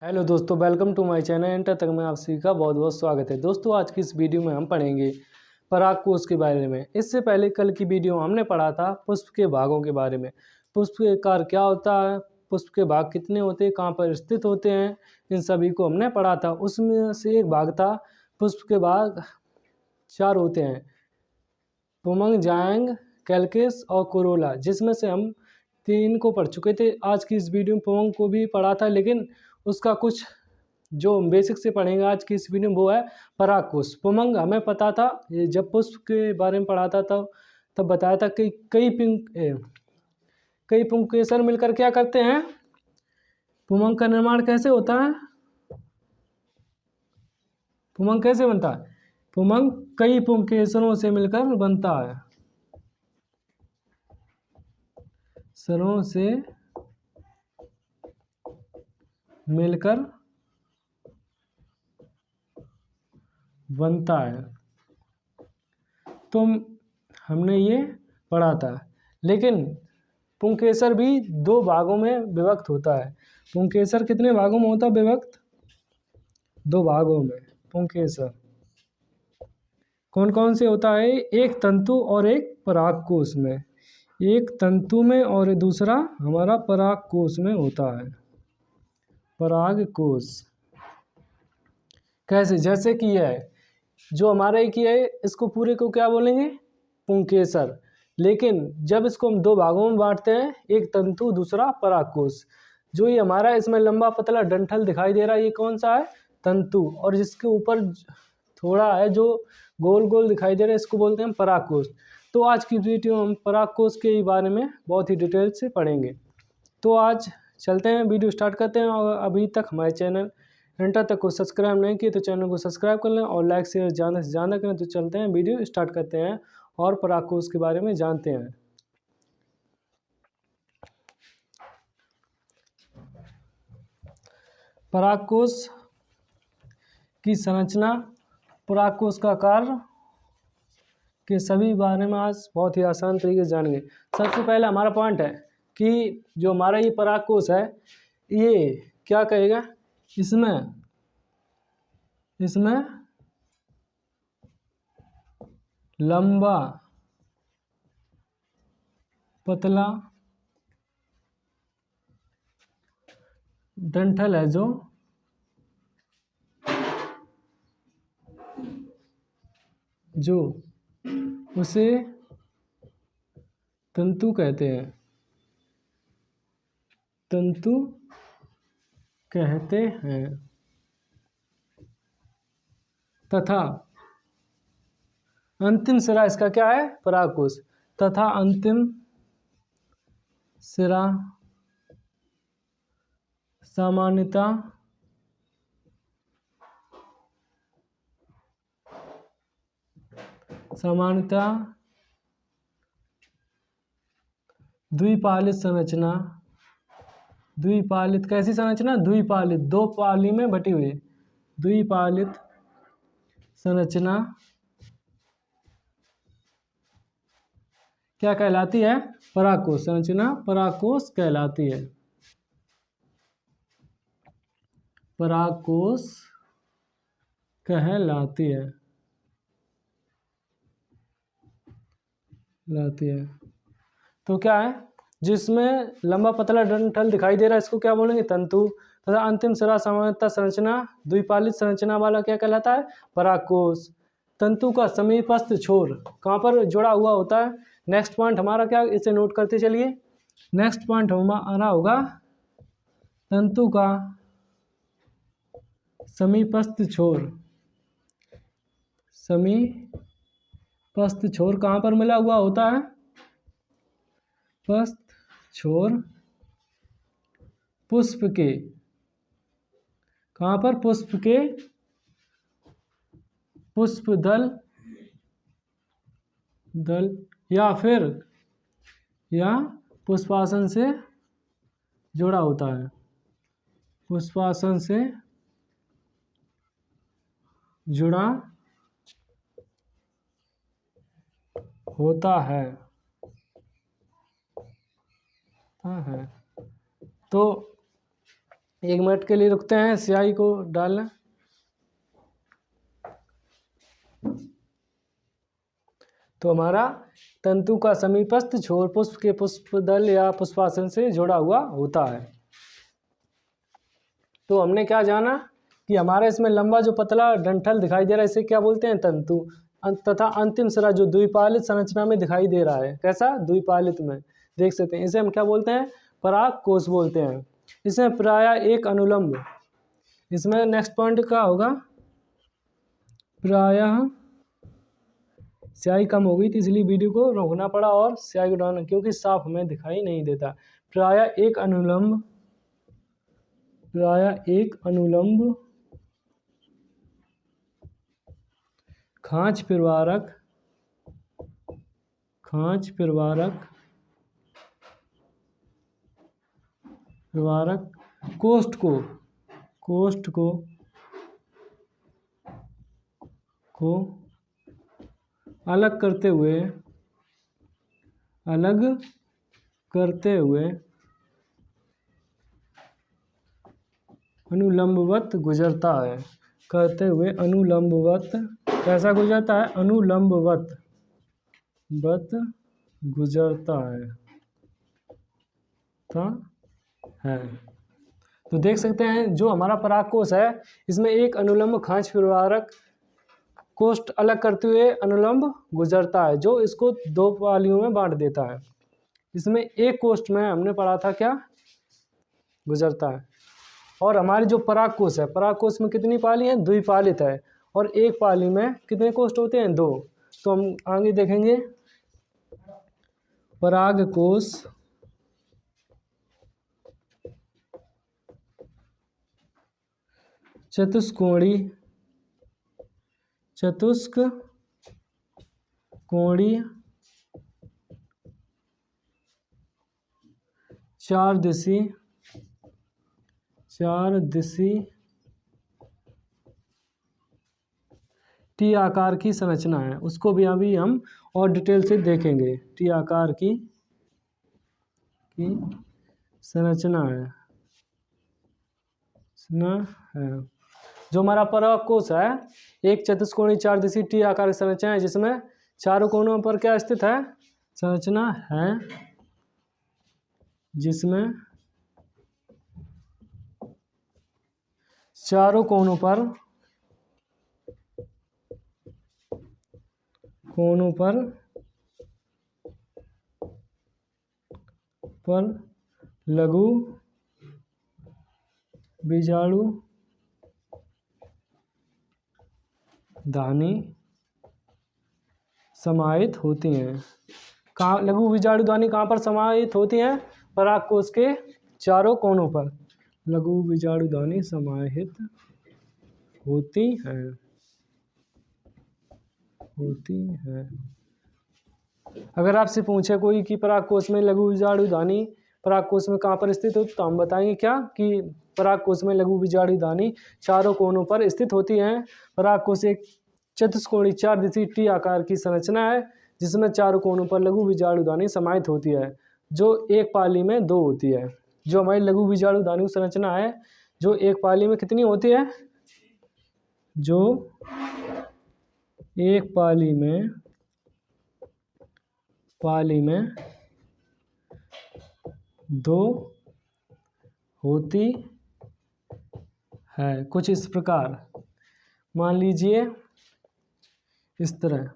Hello दोस्तों, welcome to my channel. Enter तक में आप सभी का बहुत बहुत स्वागत है। दोस्तों, आज की इस वीडियो में हम पढ़ेंगे परागकोश के बारे में। इससे पहले कल की वीडियो हमने पढ़ा था पुष्प के भागों के बारे में। पुष्प के आकार क्या होता है, पुष्प के भाग कितने होते हैं, कहाँ पर स्थित होते हैं, इन सभी को हमने पढ़ा था। उसमें से एक भाग था पुष्प के भाग 4 होते हैं, पुमंग, जायंग, कैल्केस और कोरोला, जिसमें से हम 3 को पढ़ चुके थे। आज की इस वीडियो में पुमंग को भी पढ़ा था, लेकिन उसका कुछ जो हम बेसिक से पढ़ेंगे आज की इस वीडियो में वो है परागकोश। पुमंग हमें पता था, ये जब पुष्प के बारे में पढ़ा था तब बताया था कि कई पुंकेसर मिलकर क्या करते हैं, पुमंग का निर्माण कैसे होता है, पुमंग कैसे बनता है। पुमंग कई पुंकेसरों से मिलकर बनता है, सरों से मिलकर बनता है। तो हमने ये पढ़ा था, लेकिन पुंकेसर भी 2 भागों में विभक्त होता है। पुंकेसर कितने भागों में होता है विभक्त? 2 भागों में पुंकेसर। कौन कौन से होता है? एक तंतु और एक परागकोश में। एक तंतु में और दूसरा हमारा परागकोश में होता है। परागकोश कैसे? जैसे कि यह है, जो हमारा एक ही है, इसको पूरे को क्या बोलेंगे? पुंकेसर। लेकिन जब इसको हम 2 भागों में बांटते हैं, एक तंतु दूसरा परागकोश, जो ये हमारा इसमें लंबा पतला डंठल दिखाई दे रहा है, ये कौन सा है? तंतु। और जिसके ऊपर थोड़ा है जो गोल गोल दिखाई दे रहा है, इसको बोलते हैं परागकोश। तो आज की वीडियो हम परागकोश के बारे में बहुत ही डिटेल से पढ़ेंगे। तो आज चलते हैं, वीडियो स्टार्ट करते हैं। और अभी तक हमारे चैनल एंटर तक को सब्सक्राइब नहीं किए तो चैनल को सब्सक्राइब कर लें और लाइक शेयर ज़्यादा से ज़्यादा करें। तो चलते हैं, वीडियो स्टार्ट करते हैं और परागकोश के बारे में जानते हैं। परागकोश की संरचना, परागकोश का कार्य के सभी बारे में आज बहुत ही आसान तरीके से जानेंगे। सबसे पहले हमारा पॉइंट है कि जो हमारा ये परागकोश है, ये क्या कहेगा, इसमें लंबा पतला डंठल है, जो उसे तंतु कहते हैं, तंतु कहते हैं। तथा अंतिम सिरा इसका क्या है? परागकोश। तथा अंतिम सिरा सामान्यतः द्विपालित संरचना, द्विपालित कैसी संरचना? द्विपालित, 2 पाली में बटी हुई, द्विपालित संरचना क्या कहलाती है? परागकोश। संरचना परागकोश कहलाती है, परागकोश कहलाती है, तो क्या है? जिसमें लंबा पतला डंठल दिखाई दे रहा है, इसको क्या बोलेंगे? तंतु। तथा अंतिम सिरा सामान्यतः संरचना द्विपालित संरचना वाला क्या कहलाता है? परागकोश। तंतु का समीपस्थ छोर कहाँ पर जुड़ा हुआ होता है? नेक्स्ट पॉइंट हमारा क्या, इसे नोट करते चलिए। नेक्स्ट पॉइंट हमारा होगा तंतु का समीपस्थ छोर। समीपस्थ छोर कहाँ पर मिला हुआ होता है? पस्थ छोर पुष्प के, कहाँ पर? पुष्प के पुष्प दल या पुष्पासन से जुड़ा होता है, पुष्पासन से जुड़ा होता है। तो 1 मिनट के लिए रुकते हैं स्याही को डालना। तो हमारा तंतु का समीपस्थ छोर पुष्प के पुष्पदल या पुष्पासन से जुड़ा हुआ होता है। तो हमने क्या जाना कि हमारे इसमें लंबा जो पतला डंठल दिखाई दे रहा है इसे क्या बोलते हैं, तंतु। तथा अंतिम सिरा जो द्विपालित संरचना में दिखाई दे रहा है, कैसा, द्विपालित में देख सकते हैं, इसे हम क्या बोलते हैं, परागकोश बोलते हैं। इसमें प्रायः एक अनुलंब, इसमें नेक्स्ट पॉइंट क्या होगा, प्रायः स्याही कम हो गई थी इसलिए वीडियो को रोकना पड़ा और स्याही को डालना, क्योंकि साफ हमें दिखाई नहीं देता। प्रायः एक अनुलंब, प्रायः एक अनुलंब खांच प्रवारक, खांच प्रवारक कोष्ठ को अलग करते हुए अनुलंबवत गुजरता है, करते हुए अनुलंबवत, कैसा गुजरता है, अनुलंबवत गुजरता है। तो देख सकते हैं जो हमारा परागकोश है इसमें एक अनुलंब खांच प्रवारक कोष्ठ अलग करते हुए अनुलंब गुजरता है, जो इसको 2 पालियों में बांट देता है। इसमें एक कोष्ठ में हमने पढ़ा था क्या, गुजरता है। और हमारी जो परागकोश है, परागकोश में कितनी पाली है, द्विपालित है, और एक पाली में कितने कोष्ठ होते हैं, 2। तो हम आगे देखेंगे परागकोश चतुष्कोणी 4 दिशी टी आकार की संरचना है, उसको भी अभी हम और डिटेल से देखेंगे। टी आकार की संरचना है। जो हमारा परागकोश है एक चतुष्कोणी 4 दिशी टी आकार की संरचना है, जिसमें चारों कोनों पर क्या स्थित है, संरचना है, जिसमें चारों कोनों पर लघु बीजाणु दानी समाहित होती हैं। कहाँ लघु बीजाणु दानी कहाँ पर समाहित होती हैं, परागकोश के चारों कोनों पर लघु बीजाणु दानी समाहित होती हैं। अगर आपसे पूछे कोई कि परागकोश में लघु बीजाणु दानी परागकोश में कहाँ पर स्थित हो, तो हम बताएंगे क्या कि परागकोश में लघु बीजाणु दानी चारों कोनों पर स्थित होती हैं। परागकोश एक चतुष्कोणी 4 दिशी टी आकार की संरचना है, जिसमें चारों कोनों पर लघु बीजाणु दानी समाहित होती है, जो एक पाली में 2 होती है। जो हमारी लघु बीजाणु दानी संरचना है, जो एक पाली में कितनी होती है, जो एक पाली में 2 होती है। कुछ इस प्रकार मान लीजिए, इस तरह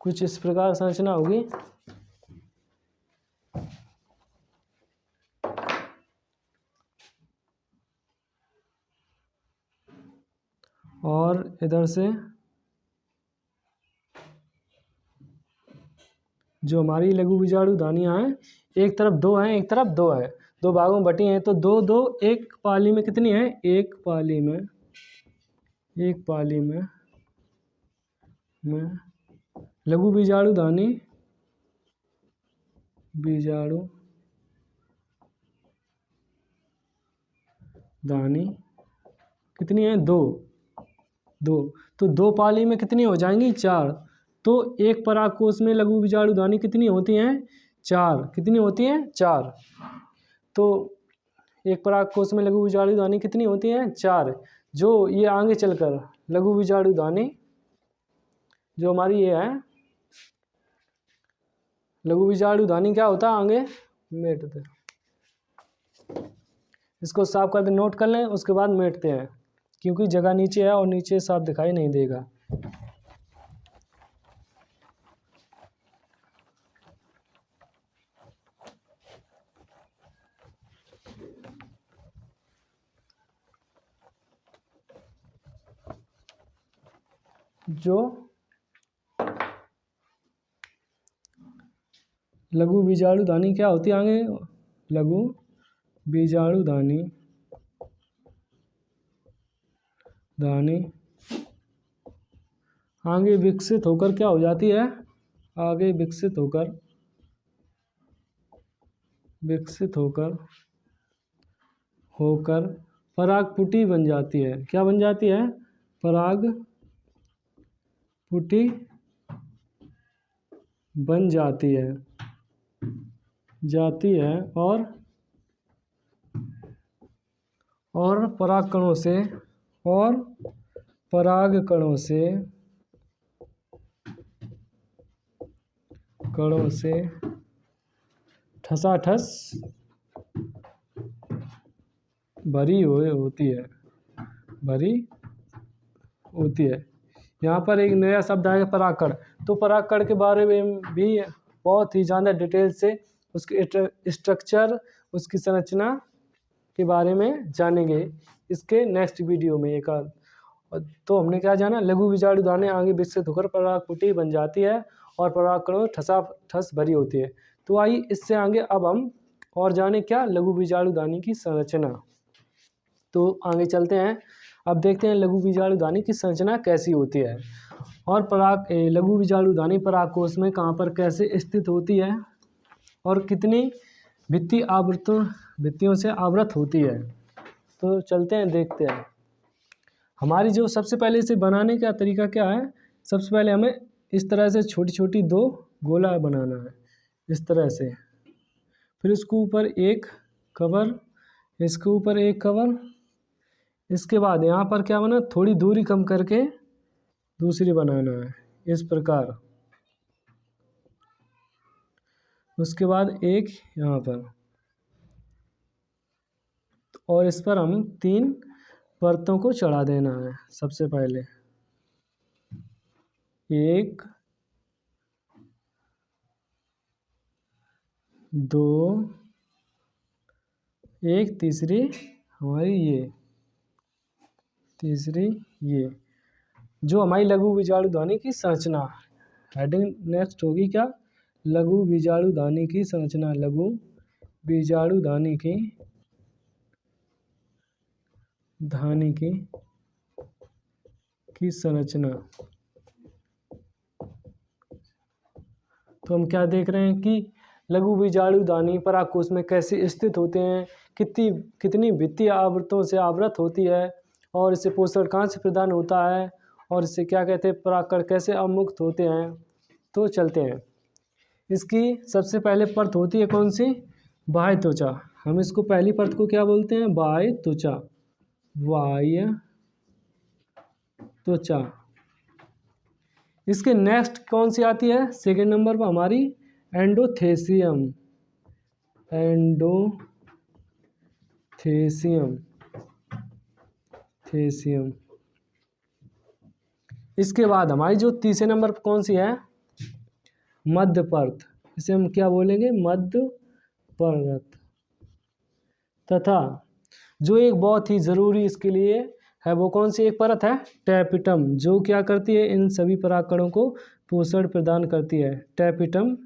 कुछ इस प्रकार संरचना होगी। और इधर से जो हमारी लघु बीजाणु दानियां हैं, एक तरफ 2 हैं, एक तरफ 2 है, 2 भागों में बटी हैं, तो 2 2 एक पाली में कितनी है, एक पाली में लघु बीजाणु दानी कितनी है, 2 2। तो 2 पाली में कितनी हो जाएंगी, 4। तो एक परागकोश में लघु बीजाणुधानी कितनी होती हैं? 4। कितनी होती हैं? 4। तो एक परागकोश में लघु बीजाणुधानी कितनी होती हैं? 4। जो ये आगे चलकर लघु बीजाणुधानी जो हमारी ये है लघु बीजाणुधानी क्या होता है आगे मेटते, इसको साफ कर दे, नोट कर लें, उसके बाद मेटते हैं क्योंकि जगह नीचे है और नीचे साफ दिखाई नहीं देगा। जो लघु बीजाणुधानी क्या होती है आगे? लघु बीजाणुधानी आगे विकसित होकर क्या हो जाती है? आगे विकसित होकर परागपुटी बन जाती है। क्या बन जाती है? परागपुटी बन जाती है और परागकणों से ठसाठस भरी होती है। यहाँ पर एक नया शब्द आएगा परागकण। तो परागकण के बारे में भी बहुत ही ज़्यादा डिटेल से उसके स्ट्रक्चर, उसकी संरचना के बारे में जानेंगे इसके नेक्स्ट वीडियो में एक आध। तो हमने क्या जाना? लघु बीजाणुधानी आगे विकसित होकर परागपुटी बन जाती है और परागकणों ठस भरी होती है। तो आइए इससे आगे अब हम और जाने क्या? लघु बीजाणुधानी की संरचना। तो आगे चलते हैं, अब देखते हैं लघु बीजाणुधानी की संरचना कैसी होती है और लघु बीजाणुधानी परागकोश में कहाँ पर कैसे स्थित होती है और कितनी भित्तियों से आवृत होती है। तो चलते हैं, देखते हैं। हमारी जो सबसे पहले इसे बनाने का तरीका क्या है? सबसे पहले हमें इस तरह से छोटी छोटी 2 गोला बनाना है, इस तरह से। फिर इसके ऊपर एक कवर, इसके ऊपर एक कवर। इसके बाद यहाँ पर क्या बना? थोड़ी दूरी कम करके दूसरी बनाना है, इस प्रकार। उसके बाद एक यहाँ पर, और इस पर हम 3 परतों को चढ़ा देना है। सबसे पहले 1 2 एक तीसरी हमारी तीसरी ये जो हमारी लघु बीजाणुधानी की संरचना। हेडिंग नेक्स्ट होगी क्या? लघु बीजाणुधानी की संरचना। लघु बीजाणुधानी की संरचना। तो हम क्या देख रहे हैं कि लघु बीजाणुधानी परागकोश में कैसे स्थित होते हैं, कितनी भित्तीय आवृत्तों से आवृत होती है और इससे पोषण कहाँ से प्रदान होता है और इससे क्या कहते हैं परागकण कैसे अवमुक्त होते हैं। तो चलते हैं। इसकी सबसे पहले परत होती है कौन सी? बाह्य त्वचा। हम इसको पहली परत को क्या बोलते हैं? बाह्य त्वचा। बाह्य त्वचा। इसके नेक्स्ट कौन सी आती है? सेकेंड नंबर पर हमारी एंडोथेसियम। इसके बाद हमारी जो तीसरे नंबर पर कौन सी है? मध्य परत। इसे हम क्या बोलेंगे? मध्य परत। तथा जो एक बहुत ही ज़रूरी इसके लिए है वो कौन सी एक परत है? टैपिटम, जो क्या करती है? इन सभी परागकणों को पोषण प्रदान करती है। टैपिटम।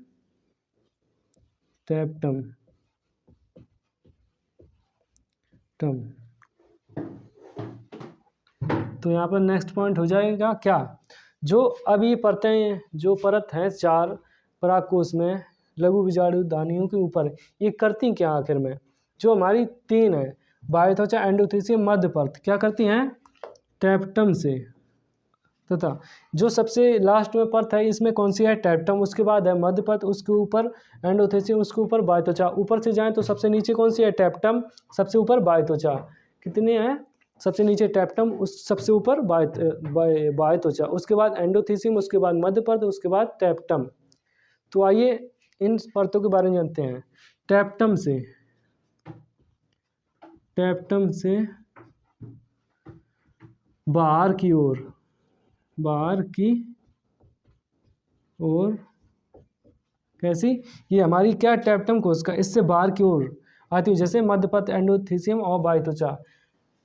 तो यहाँ पर नेक्स्ट पॉइंट हो जाएगा क्या? जो अब ये परतें, जो परत हैं 4 परागकोश में लघु बीजाणुधानियों के ऊपर, ये करती क्या आखिर में? जो हमारी 3 है, बाह्य त्वचा, एंडोथेसियम, मध्य परत, क्या करती हैं? टैप्टम से तथा जो सबसे लास्ट में परत है इसमें कौन सी है, टैप्टम। उसके बाद है मध्य परत, उसके ऊपर एंडोथेसियम, उसके ऊपर बाह्य त्वचा। ऊपर से जाएं तो सबसे नीचे कौन सी है, टैप्टम, सबसे ऊपर बाह्य त्वचा। कितने हैं, सबसे नीचे टैप्टम, उस सबसे ऊपर बाह्य त्वचा, उसके बाद एंडोथेसियम, उसके बाद मध्य परत, उसके बाद टैप्टम। तो आइए इन परतों के बारे में जानते हैं। टैप्टम से बाहर की ओर कैसी, ये हमारी क्या टैप्टम कोशिका इससे बाहर की ओर आती हुई, जैसे मध्यपथ, एंडोथेसियम और बाह्य त्वचा,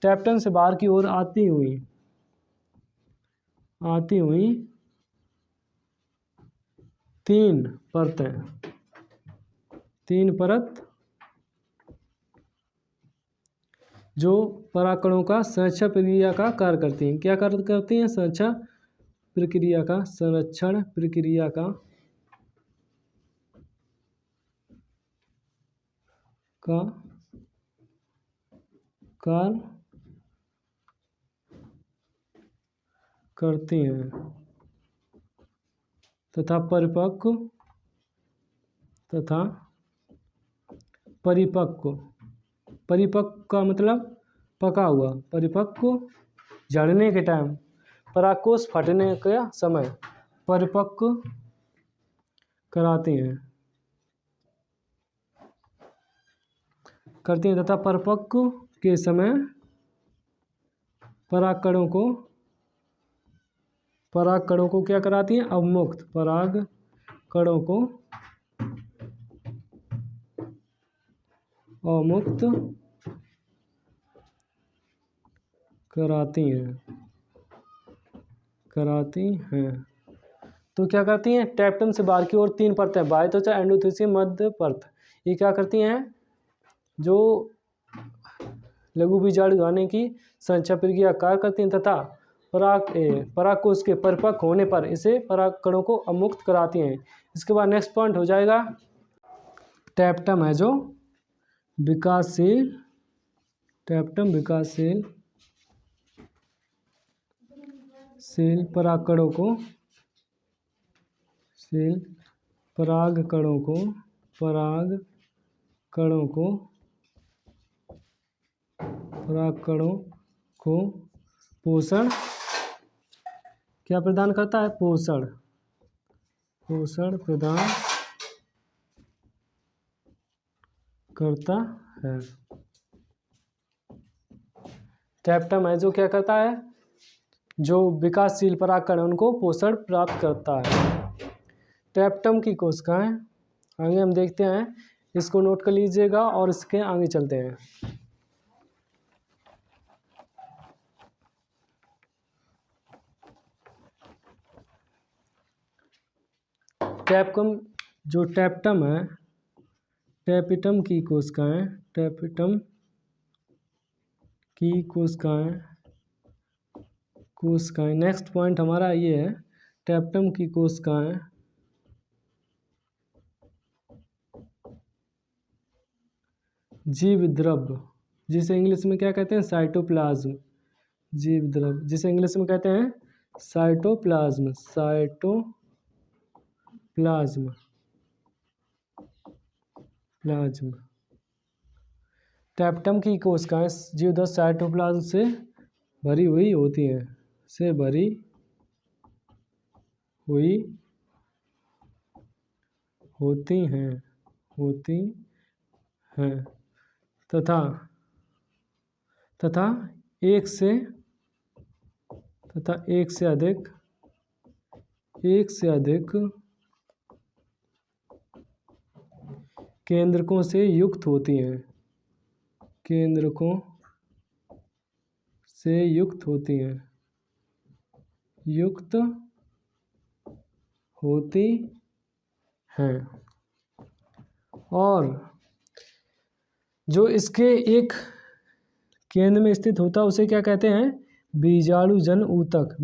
टैप्टम से बाहर की ओर आती हुई 3 परतें, 3 परत जो परागकणों का संरक्षण प्रक्रिया का कार्य करती हैं। क्या कार्य करती हैं, संरक्षण प्रक्रिया का कार्य करती हैं तथा परिपक्व का मतलब पका हुआ, परिपक्व झड़ने के टाइम, परागकोश फटने का समय परिपक्व करती हैं तथा परिपक्व के समय परागकणों को क्या कराती हैं, अवमुक्त परागकणों को अवमुक्त कराती हैं। तो क्या करती हैं, टैप्टम से बाहर की ओर 3 परतें, बाह्य त्वचा, एंडोथेसियम, मध्य परत, ये क्या करती हैं, जो लघु बीजाणु आने की संरक्षण प्रक्रिया कार्य करती हैं तथा परागकोश के परिपक्व होने पर इसे परागकणों को अवमुक्त कराती हैं। इसके बाद नेक्स्ट पॉइंट हो जाएगा, टैप्टम है जो विकासशील परागकणों को पोषण क्या प्रदान करता है, पोषण प्रदान करता है। टैप्टम है जो क्या करता है, जो विकासशील परागकण उनको पोषण प्राप्त करता है। टैप्टम की कोशिकाएं आगे हम देखते हैं, इसको नोट कर लीजिएगा और इसके आगे चलते हैं। टैप्टम है, टैपिटम की कोशिकाएं नेक्स्ट पॉइंट हमारा ये है, टैप्टम की कोशिकाएं जीव द्रव्य, जिसे इंग्लिश में क्या कहते हैं, साइटोप्लाज्म, जीव द्रव्य जिसे इंग्लिश में कहते हैं साइटोप्लाज्म। टैप्टम की कोशिकाएं जीवद्रव्य साइटोप्लाज्म से भरी हुई होती हैं तथा एक से अधिक केंद्रकों से युक्त होती हैं, और जो इसके एक केंद्र में स्थित होता है उसे क्या कहते हैं, बीजाणुजन ऊतक।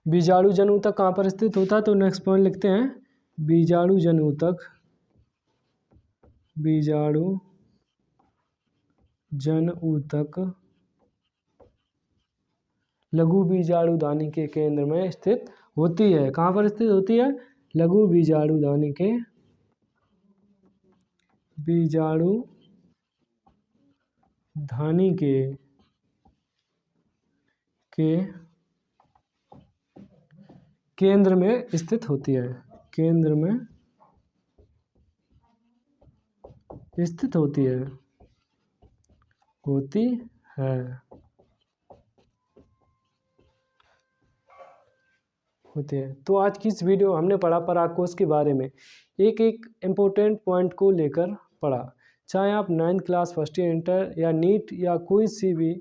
बीजाणुजन ऊतक कहाँ पर स्थित होता है, तो नेक्स्ट पॉइंट लिखते हैं, बीजाणुजन ऊतक बीजाणु जन ऊतक लघु बीजाणुधानी के केंद्र में स्थित होती है। कहाँ पर स्थित होती है? लघु बीजाणुधानी के केंद्र में स्थित होती है। केंद्र में स्थित होती है। तो आज की इस वीडियो हमने पढ़ा पराग कोश के बारे में। एक एक इम्पोर्टेंट पॉइंट को लेकर पढ़ा। चाहे आप 9th class, first year, inter या नीट या कोई सी भी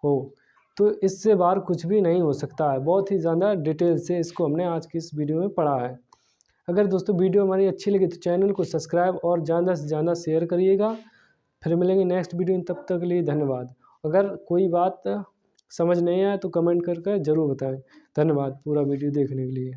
हो, तो इससे बाहर कुछ भी नहीं हो सकता है। बहुत ही ज़्यादा डिटेल से इसको हमने आज की इस वीडियो में पढ़ा है। अगर दोस्तों वीडियो हमारी अच्छी लगी तो चैनल को सब्सक्राइब और ज़्यादा से ज़्यादा शेयर करिएगा। फिर मिलेंगे नेक्स्ट वीडियो में, तब तक के लिए धन्यवाद। अगर कोई बात समझ नहीं आए तो कमेंट करके ज़रूर बताएं। धन्यवाद पूरा वीडियो देखने के लिए।